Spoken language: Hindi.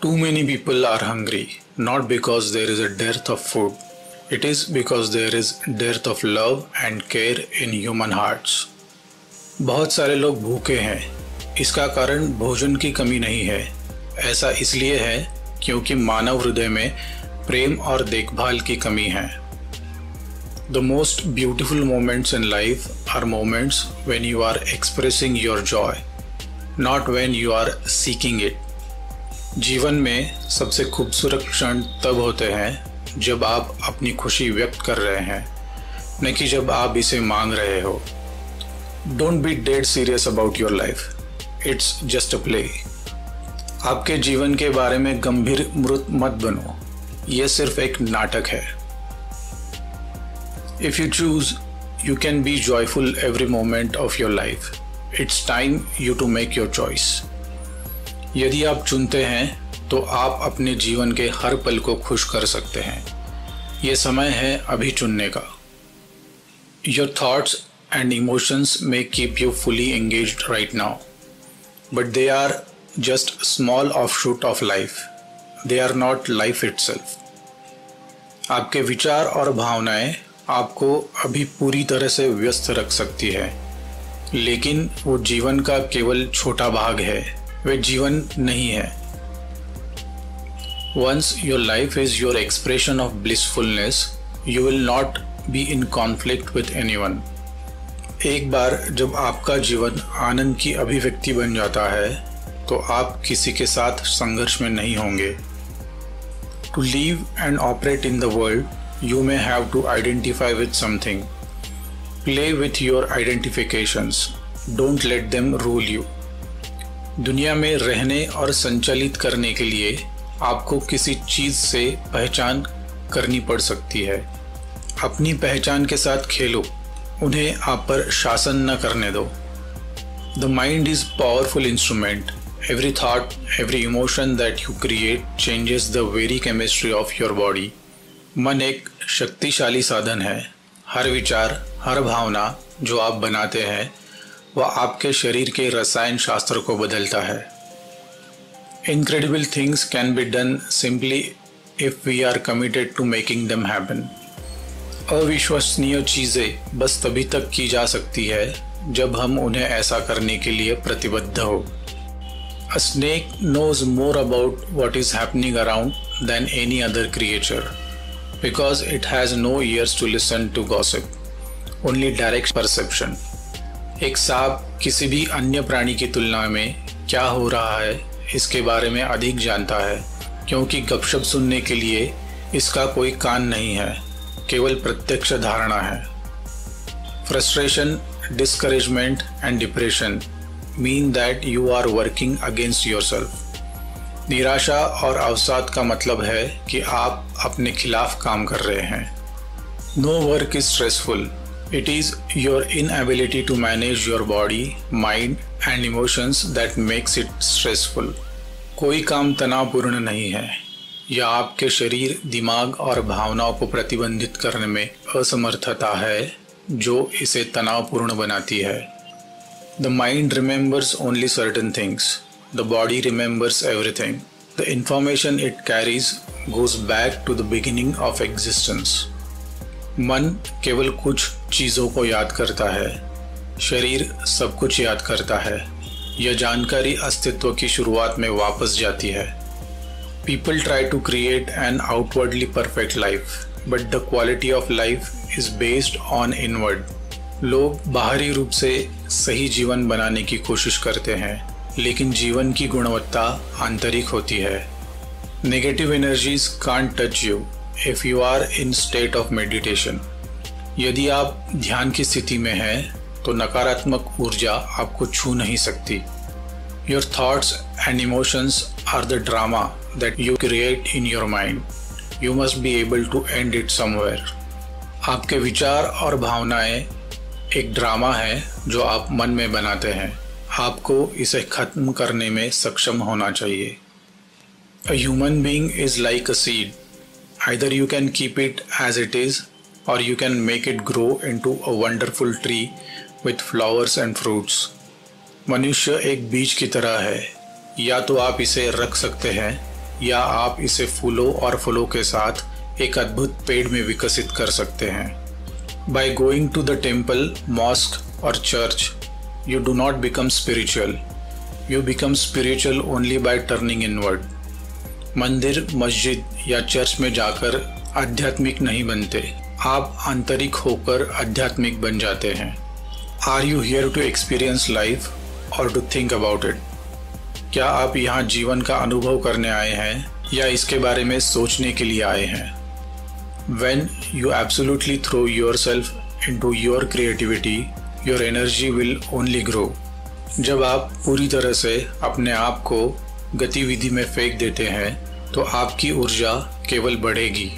Too many people are hungry, not because there is a dearth of food. It is because there is dearth of love and care in human hearts. बहुत सारे लोग भूखे हैं। इसका कारण भोजन की कमी नहीं है। ऐसा इसलिए है क्योंकि मानव हृदय में प्रेम और देखभाल की कमी है। The most beautiful moments in life are moments when you are expressing your joy, not when you are seeking it. जीवन में सबसे खूबसूरत क्षण तब होते हैं जब आप अपनी खुशी व्यक्त कर रहे हैं, न कि जब आप इसे मांग रहे हो। Don't be dead serious about your life. It's just a play. आपके जीवन के बारे में गंभीर मृत मत बनो। यह सिर्फ एक नाटक है। If you choose, you can be joyful every moment of your life. It's time you to make your choice. यदि आप चुनते हैं तो आप अपने जीवन के हर पल को खुश कर सकते हैं। ये समय है अभी चुनने का। Your thoughts and emotions may keep you fully engaged right now, but they are just small offshoot of life. They are not life itself. आपके विचार और भावनाएं आपको अभी पूरी तरह से व्यस्त रख सकती है, लेकिन वो जीवन का केवल छोटा भाग है। वे जीवन नहीं है। Once your life is your expression of blissfulness, you will not be in conflict with anyone. एक बार जब आपका जीवन आनंद की अभिव्यक्ति बन जाता है, तो आप किसी के साथ संघर्ष में नहीं होंगे। To live and operate in the world, you may have to identify with something. Play with your identifications. Don't let them rule you. दुनिया में रहने और संचालित करने के लिए आपको किसी चीज़ से पहचान करनी पड़ सकती है। अपनी पहचान के साथ खेलो, उन्हें आप पर शासन न करने दो। The mind is powerful instrument. Every thought, every emotion that you create changes the very chemistry of your body. मन एक शक्तिशाली साधन है। हर विचार, हर भावना जो आप बनाते हैं वह आपके शरीर के रसायन शास्त्र को बदलता है। Incredible things can be done simply if we are committed to making them happen. अविश्वसनीय चीज़ें बस तभी तक की जा सकती है जब हम उन्हें ऐसा करने के लिए प्रतिबद्ध हो। A snake knows more about what is happening around than any other creature because it has no ears to listen to gossip, only direct perception. एक सांप किसी भी अन्य प्राणी की तुलना में क्या हो रहा है इसके बारे में अधिक जानता है, क्योंकि गपशप सुनने के लिए इसका कोई कान नहीं है, केवल प्रत्यक्ष धारणा है। Frustration, discouragement and depression mean that you are working against yourself. निराशा और अवसाद का मतलब है कि आप अपने खिलाफ काम कर रहे हैं। No work is stressful. It is your inability to manage your body, mind and emotions that makes it stressful. कोई काम तनावपूर्ण नहीं है। यह आपके शरीर, दिमाग और भावनाओं को प्रतिबंधित करने में असमर्थता है जो इसे तनावपूर्ण बनाती है। The mind remembers only certain things. The body remembers everything. The information it carries goes back to the beginning of existence. मन केवल कुछ चीज़ों को याद करता है, शरीर सब कुछ याद करता है। यह जानकारी अस्तित्व की शुरुआत में वापस जाती है। People try to create an outwardly perfect life, but the quality of life is based on inward. लोग बाहरी रूप से सही जीवन बनाने की कोशिश करते हैं, लेकिन जीवन की गुणवत्ता आंतरिक होती है। Negative energies can't touch you if you are in state of meditation. यदि आप ध्यान की स्थिति में हैं तो नकारात्मक ऊर्जा आपको छू नहीं सकती। Your thoughts and emotions are the drama that you create in your mind. You must be able to end it somewhere. आपके विचार और भावनाएं एक ड्रामा है जो आप मन में बनाते हैं। आपको इसे खत्म करने में सक्षम होना चाहिए। A human being is like a seed. Either you can keep it as it is or you can make it grow into a wonderful tree with flowers and fruits. मनुष्य एक बीज की तरह है, या तो आप इसे रख सकते हैं या आप इसे फूलों और फलों के साथ एक अद्भुत पेड़ में विकसित कर सकते हैं। By going to the temple, mosque और church, you do not become spiritual. You become spiritual only by turning inward. मंदिर, मस्जिद या चर्च में जाकर आध्यात्मिक नहीं बनते, आप आंतरिक होकर आध्यात्मिक बन जाते हैं। Are you here to experience life or to think about it? क्या आप यहाँ जीवन का अनुभव करने आए हैं या इसके बारे में सोचने के लिए आए हैं? When you absolutely throw yourself into your creativity, your energy will only grow. जब आप पूरी तरह से अपने आप को गतिविधि में फेंक देते हैं तो आपकी ऊर्जा केवल बढ़ेगी।